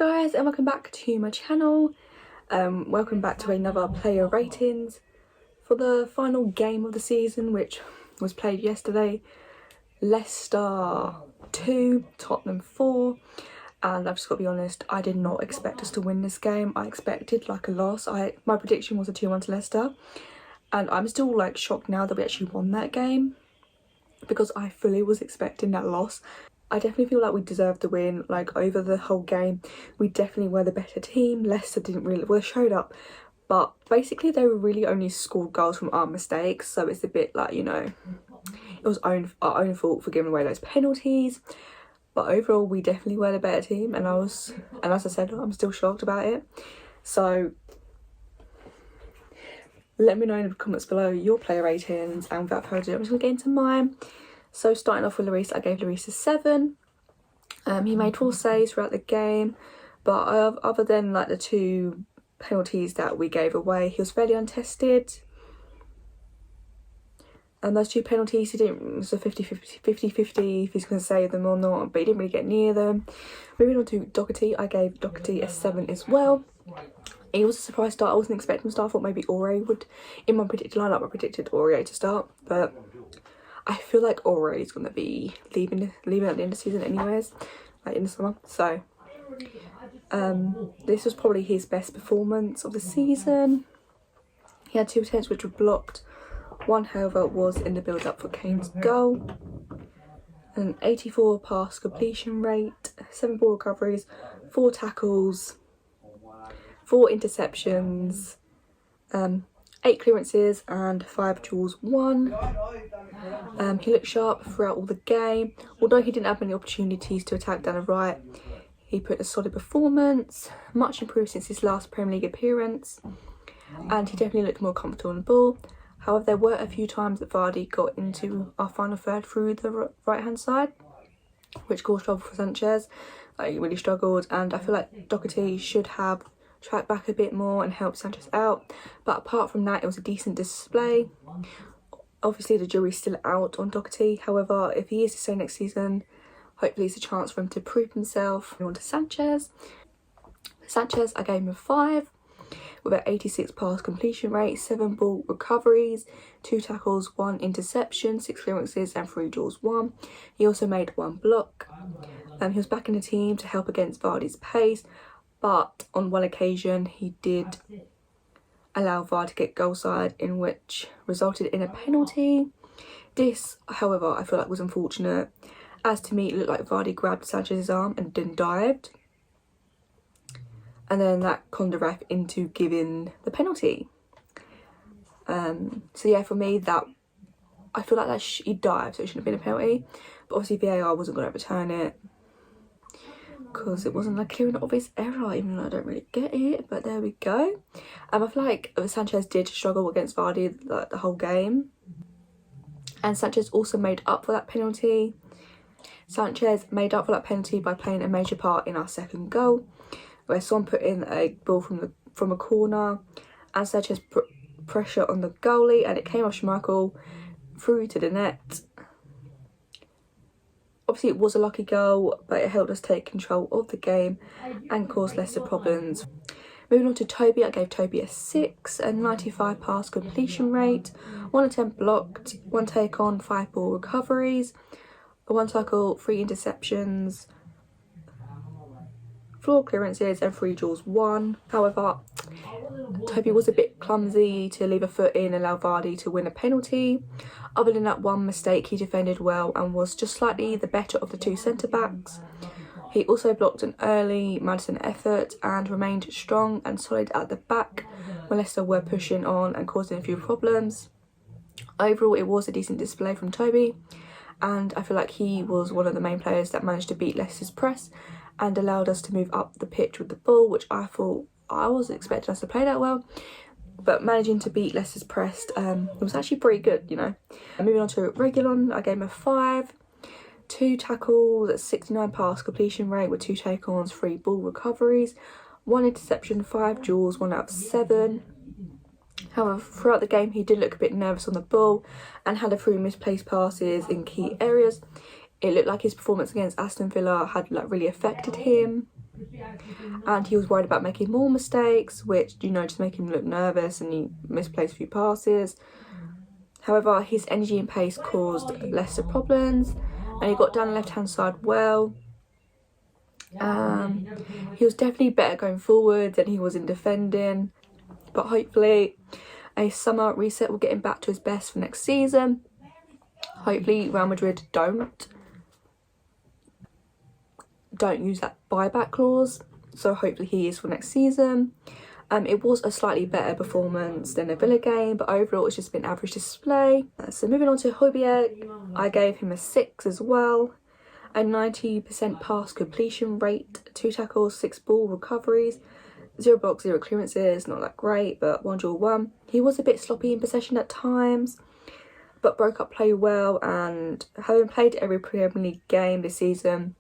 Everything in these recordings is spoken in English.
guys, and welcome back to my channel. Welcome back to another player ratings for the final game of the season, which was played yesterday. Leicester 2, Tottenham 4, and I've just got to be honest, I did not expect us to win this game. I expected like a loss. My prediction was a 2-1 to Leicester, and I'm still like shocked now that we actually won that game because I fully was expecting that loss. I definitely feel like we deserved the win. Like, over the whole game, we definitely were the better team. Leicester didn't really, well, they showed up, but basically they were really only scored goals from our mistakes. So it's a bit like, you know, it was our own fault for giving away those penalties. But overall, we definitely were the better team, and as I said, I'm still shocked about it. So let me know in the comments below your player ratings, and without further ado, I'm just gonna get into mine. So starting off with Lloris, I gave Lloris a 7. He made 4 saves throughout the game, but other than like the 2 penalties that we gave away, he was fairly untested. And those 2 penalties, he didn't, it was a 50-50 if he's going to save them or not, but he didn't really get near them. Moving on to Doherty, I gave Doherty a 7 as well. He was a surprise start. I wasn't expecting him to start. I thought maybe Aurier would. In my predicted lineup, I predicted Aurier to start, but I feel like Aurier is going to be leaving at the end of the season anyways, like in the summer. So this was probably his best performance of the season. He had 2 attempts which were blocked. 1, however, was in the build-up for Kane's goal. An 84 pass completion rate, 7 ball recoveries, 4 tackles, 4 interceptions, 8 clearances and 5 duels won. He looked sharp throughout all the game. Although he didn't have many opportunities to attack down the right, he put a solid performance, much improved since his last Premier League appearance, and he definitely looked more comfortable on the ball. However, there were a few times that Vardy got into our final third through the right-hand side, which caused trouble for Sanchez. He really struggled, and I feel like Doherty should have tracked back a bit more and helped Sanchez out. But apart from that, it was a decent display. Obviously, the jury's still out on Doherty. However, if he is to stay next season, hopefully it's a chance for him to prove himself. On to Sanchez. Sanchez, I gave him a 5. With an 86 pass completion rate, 7 ball recoveries, 2 tackles, 1 interception, 6 clearances and 3 duels won. He also made 1 block. He was back in the team to help against Vardy's pace, but on one occasion he did allow Vardy to get goal side, in which resulted in a penalty. This, however, I feel like was unfortunate, as to me it looked like Vardy grabbed Sanchez's arm and then dived. And then that conned the ref into giving the penalty. So yeah, for me, that I feel like that he dived, so it shouldn't have been a penalty. But obviously VAR wasn't going to overturn it because it wasn't like clear and obvious error, even though I don't really get it. But there we go. I feel like Sanchez did struggle against Vardy like the whole game, and Sanchez also made up for that penalty. Sanchez made up for that penalty by playing a major part in our second goal, where Son put in a ball from a corner, and Sanchez put pressure on the goalie, and it came off Schmeichel through to the net. Obviously it was a lucky goal, but it helped us take control of the game and caused Leicester problems. Moving on to Toby, I gave Toby a 6, a 95 pass completion rate, 1 attempt blocked, 1 take on, 5 ball recoveries, 1 tackle, 3 interceptions, 4 clearances and 3 duels won. However, Toby was a bit clumsy to leave a foot in and allow Vardy to win a penalty. Other than that one mistake, he defended well and was just slightly the better of the 2 centre-backs. He also blocked an early Madison effort and remained strong and solid at the back when Leicester were pushing on and causing a few problems. Overall, it was a decent display from Toby, and I feel like he was one of the main players that managed to beat Leicester's press and allowed us to move up the pitch with the ball, which I thought, I wasn't expecting us to play that well, but managing to beat Leicester's press was actually pretty good, you know. Moving on to Reguilon, I gave him a 5. 2 tackles, 69 pass completion rate with 2 take-ons, 3 ball recoveries, 1 interception, 5 duels, 1 out of 7. However, throughout the game he did look a bit nervous on the ball and had a few misplaced passes in key areas. It looked like his performance against Aston Villa had like really affected him. and he was worried about making more mistakes, which, you know, just make him look nervous, and he misplaced a few passes. However, his energy and pace caused Leicester problems, and he got down the left hand side well. He was definitely better going forward than he was in defending, but hopefully a summer reset will get him back to his best for next season. Hopefully Real Madrid don't use that buyback clause, so hopefully he is for next season. It was a slightly better performance than the Villa game, but overall it's just been average display. So moving on to Højbjerg, I gave him a 6 as well. A 90% pass completion rate, 2 tackles, 6 ball recoveries, 0 blocks, 0 clearances, not that great, but 1 draw 1. He was a bit sloppy in possession at times, but broke up play well, and having played every Premier League game this season,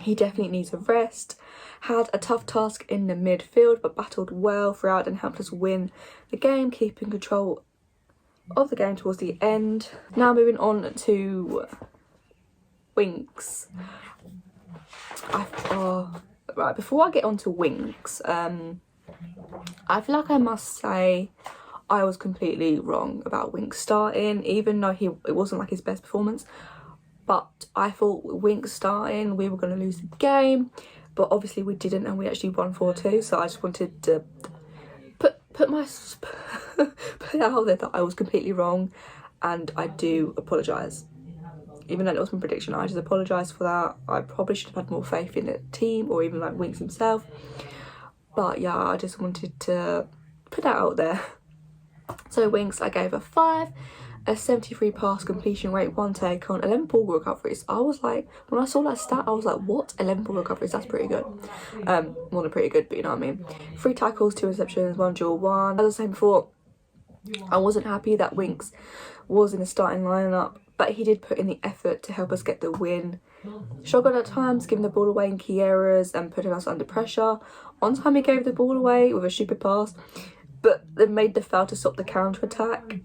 he definitely needs a rest. Had a tough task in the midfield, but battled well throughout and helped us win the game, keeping control of the game towards the end. Now moving on to Winks. Right, before I get on to Winks, I feel like I must say I was completely wrong about Winks starting, even though it wasn't like his best performance. But I thought Winks starting, we were going to lose the game, but obviously we didn't, and we actually won 4-2. So I just wanted to put it out there that I was completely wrong, and I do apologise. Even though it was my prediction, I just apologise for that. I probably should have had more faith in the team, or even like Winks himself. But yeah, I just wanted to put that out there. So Winks, I gave a 5. A 73 pass completion rate, 1 take on, 11 ball recoveries. I was like, when I saw that stat, I was like, what? 11 ball recoveries? That's pretty good. More than pretty good, but you know what I mean. 3 tackles, 2 receptions, 1 draw 1. As I was saying before, I wasn't happy that Winks was in the starting lineup, but he did put in the effort to help us get the win. Struggled at times, giving the ball away in key areas and putting us under pressure. On time he gave the ball away with a stupid pass, but they made the foul to stop the counter-attack.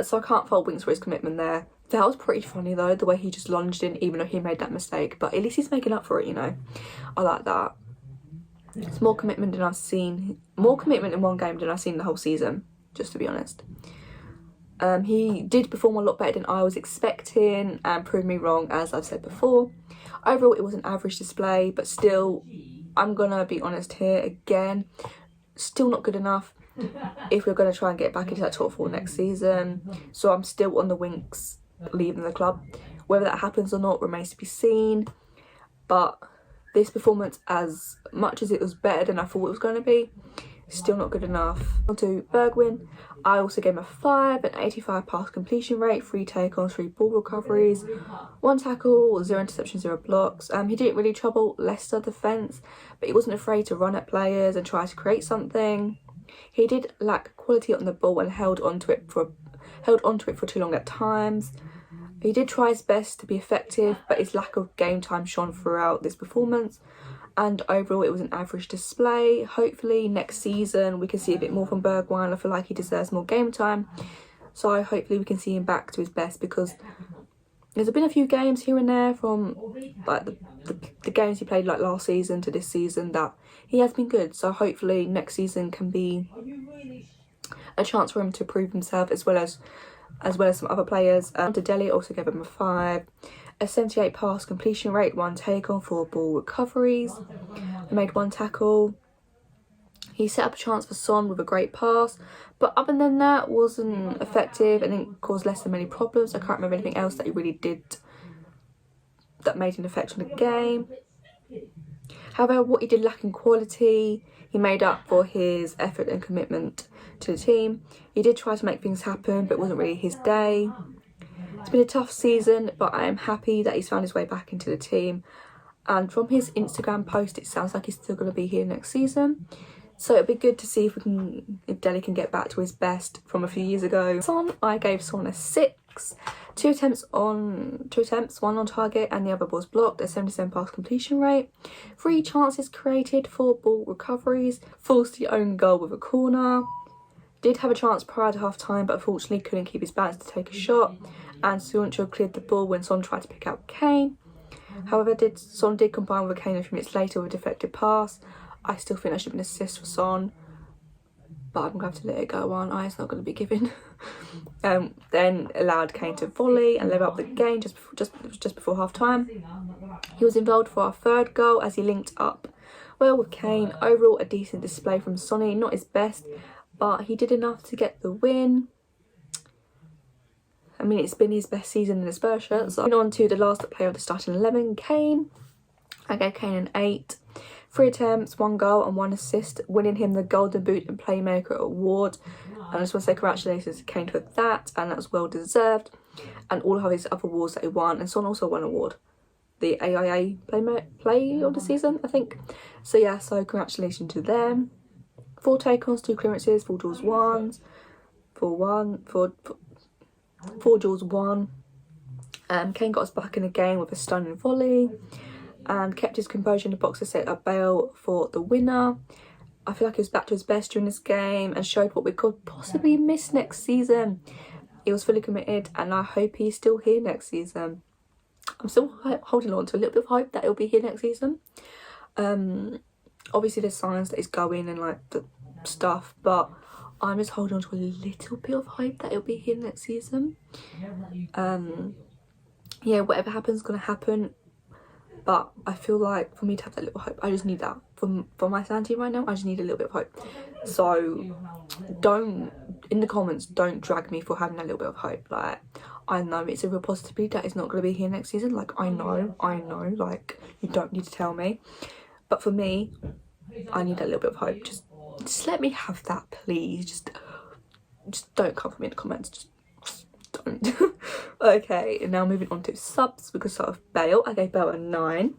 So I can't fault Winks for his commitment there. That was pretty funny though, the way he just lunged in even though he made that mistake. But at least he's making up for it, you know. I like that. It's more commitment than I've seen. More commitment in one game than I've seen the whole season, just to be honest. He did perform a lot better than I was expecting and proved me wrong, as I've said before. Overall, it was an average display, but still, I'm gonna be honest here again. Still not good enough if we're going to try and get back into that top 4 next season. So I'm still on the Winks leaving the club. Whether that happens or not remains to be seen. But this performance, as much as it was better than I thought it was going to be, still not good enough. On to Bergwijn. I also gave him a 5, an 85 pass completion rate, 3 take-ons, 3 ball recoveries, 1 tackle, 0 interceptions, 0 blocks. He didn't really trouble Leicester defence, but he wasn't afraid to run at players and try to create something. He did lack quality on the ball and held onto it for too long at times. He did try his best to be effective, but his lack of game time shone throughout this performance. And overall, it was an average display. Hopefully, next season we can see a bit more from Bergwijn. I feel like he deserves more game time, so hopefully we can see him back to his best, because there's been a few games here and there from like the games he played like last season to this season that he has been good. So hopefully next season can be a chance for him to prove himself, as well as some other players. To Dele, also gave him a 5. A 78 pass completion rate, 1 take on, 4 ball recoveries. He made 1 tackle. He set up a chance for Son with a great pass, but other than that, wasn't effective and didn't cause Leicester many problems. I can't remember anything else that he really did that made an effect on the game. However, what he did lack in quality, he made up for his effort and commitment to the team. He did try to make things happen, but it wasn't really his day. It's been a tough season, but I am happy that he's found his way back into the team. And from his Instagram post, it sounds like he's still going to be here next season. So it'd be good to see if Dele can get back to his best from a few years ago. Son, I gave Son a 6. 2 attempts, 1 on target and the other was blocked. A 77 pass completion rate. 3 chances created, 4 ball recoveries. Forced the own goal with a corner. Did have a chance prior to half time, but unfortunately couldn't keep his balance to take a shot. And Sancho cleared the ball when Son tried to pick out Kane. However, Son did combine with Kane a few minutes later with a deflected pass. I still think that should have been an assist for Son, but I'm going to have to let it go on. It's not going to be given. Then allowed Kane to volley and level up the game just before half time. He was involved for our third goal as he linked up well with Kane. Overall, a decent display from Sonny. Not his best, but he did enough to get the win. I mean, it's been his best season in the Spurs shirt. So on to the last player of the starting 11, Kane. I gave Kane an 8. 3 attempts, 1 goal and 1 assist, winning him the Golden Boot and Playmaker award. And I just want to say congratulations to Kane for that, and that was well deserved. And all of his other awards that he won, and Son also won an award, the AIA Play of the season, I think. So yeah, so congratulations to them. 4 take-ons, 2 clearances, 4 duels, 1s, 4 duels, 1. Kane got us back in the game with a stunning volley and kept his composure in the box to set up Bale for the winner. I feel like he was back to his best during this game and showed what we could possibly miss next season. He was fully committed, and I hope he's still here next season. I'm still holding on to a little bit of hope that he'll be here next season. Obviously there's signs that he's going and like the stuff, but I'm just holding on to a little bit of hope that he'll be here next season. Yeah, whatever happens is going to happen. But I feel like for me to have that little hope, I just need that. For my sanity right now, I just need a little bit of hope. So don't, in the comments, don't drag me for having a little bit of hope. Like, I know it's a real possibility that it's not going to be here next season. Like, I know, like, you don't need to tell me. But for me, I need a little bit of hope. Just let me have that, please. Just don't come for me in the comments. Just don't. Okay, and now moving on to subs. We could start with Bale. I gave Bale a 9.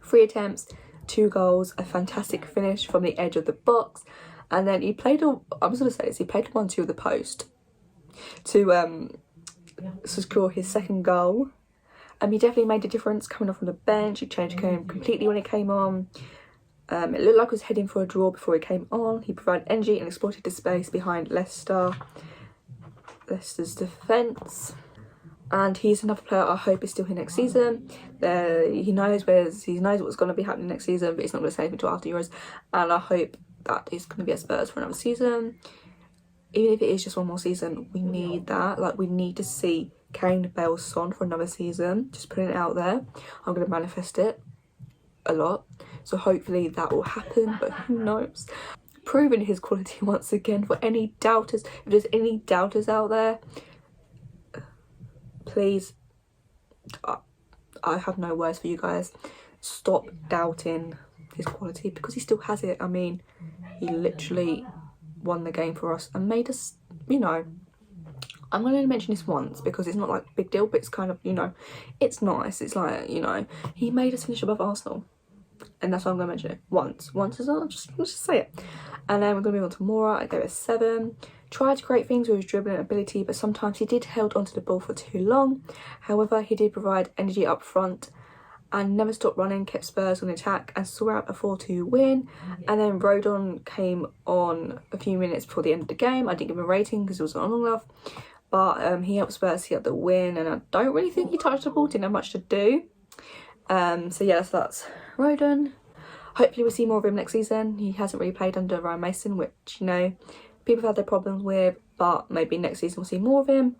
3 attempts, 2 goals, a fantastic finish from the edge of the box, and then he played he played 1-2 of the post to secure his second goal. He definitely made a difference coming off from the bench. He changed the game completely when he came on. It looked like he was heading for a draw before he came on. He provided energy and exploited the space behind Leicester's defence. And he's another player I hope is still here next season. He knows what's going to be happening next season, but he's not going to say anything until after Euros. And I hope that he's going to be at Spurs for another season. Even if it is just one more season, we need that. Like, we need to see Kane, Bale, Son for another season. Just putting it out there. I'm going to manifest it a lot. So hopefully that will happen, but who knows. Proving his quality once again for any doubters. If there's any doubters out there, please, I have no words for you guys. Stop doubting his quality, because he still has it. I mean, he literally won the game for us and made us, you know, I'm going to mention this once because it's not like a big deal, but it's kind of, you know, it's nice. It's like, you know, he made us finish above Arsenal. And that's why I'm going to mention it once. Once is all, let's just say it. And then we're going to move on to Mora. I gave it a 7. Tried to create things with his dribbling ability, but sometimes he did held onto the ball for too long. However, he did provide energy up front and never stopped running, kept Spurs on attack and saw out a 4-2 win. And then Rodon came on a few minutes before the end of the game. I didn't give him a rating because it wasn't on long enough. But he helped Spurs see out the win, and I don't really think he touched the ball, didn't have much to do. So yeah, so that's Rodon. Hopefully we'll see more of him next season. He hasn't really played under Ryan Mason, which, you know, people have had their problems with, but maybe next season we'll see more of him.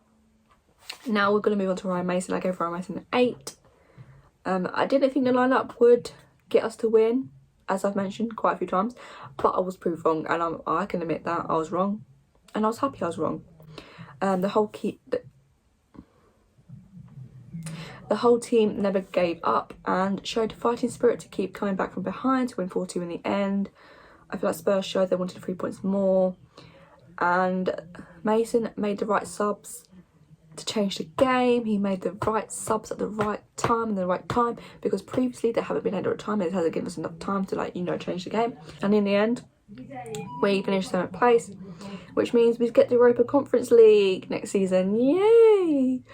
Now we're going to move on to Ryan Mason. I gave Ryan Mason an 8. I didn't think the lineup would get us to win, as I've mentioned quite a few times, but I was proved wrong, and I can admit that I was wrong, and I was happy I was wrong. The whole team never gave up and showed fighting spirit to keep coming back from behind to win 4-2 in the end. I feel like Spurs showed they wanted 3 points more, and Mason made the right subs to change the game. He made the right subs at the right time and the right time, because previously they haven't been able to time. It hasn't given us enough time to, like, you know, change the game. And in the end, we finished 7th place, which means we get the Europa Conference League next season. Yay!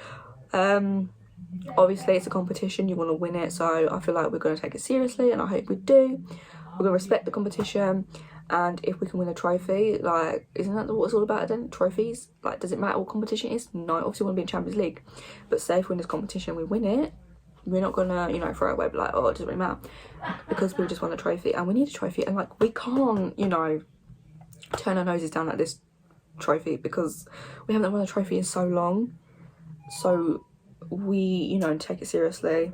Obviously it's a competition, you want to win it, so I feel like we're going to take it seriously, and I hope we do. We're going to respect the competition, and if we can win a trophy, like, isn't that what it's all about then? Trophies? Like, does it matter what competition it is? No, obviously we want to be in Champions League, but say if we win this competition, we win it, we're not gonna, you know, throw it away, but like, oh, it doesn't really matter, because we just won a trophy and we need a trophy, and like we can't, you know, turn our noses down at this trophy because we haven't won a trophy in so long. So we, you know, take it seriously.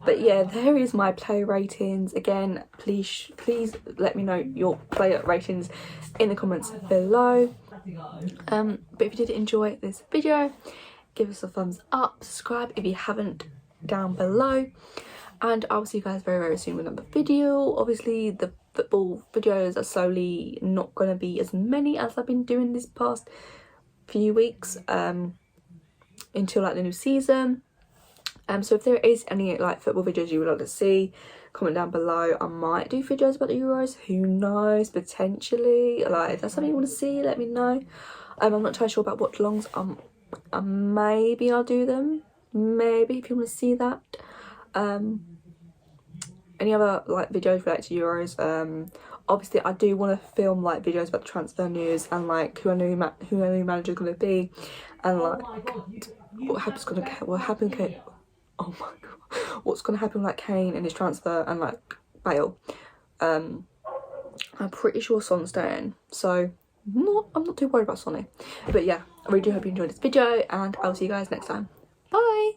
But yeah, there is my player ratings. Again, please let me know your player ratings in the comments below. But if you did enjoy this video, give us a thumbs up, subscribe if you haven't down below, and I will see you guys very, very soon with another video. Obviously the football videos are slowly not going to be as many as I've been doing this past few weeks until like the new season. So if there is any like football videos you would like to see, comment down below. I might do videos about the Euros, who knows, potentially. Like if that's something you want to see, let me know. I'm not entirely sure about watch alongs. Maybe I'll do them, maybe, if you want to see that. Any other like videos related to Euros. Obviously I do want to film like videos about the transfer news and like who our new manager is going to be, and like what's going to happen with like Kane and his transfer, and like Bale. I'm pretty sure Son's staying, so I'm not too worried about Sonny. But yeah, I really do hope you enjoyed this video, and I'll see you guys next time. Bye.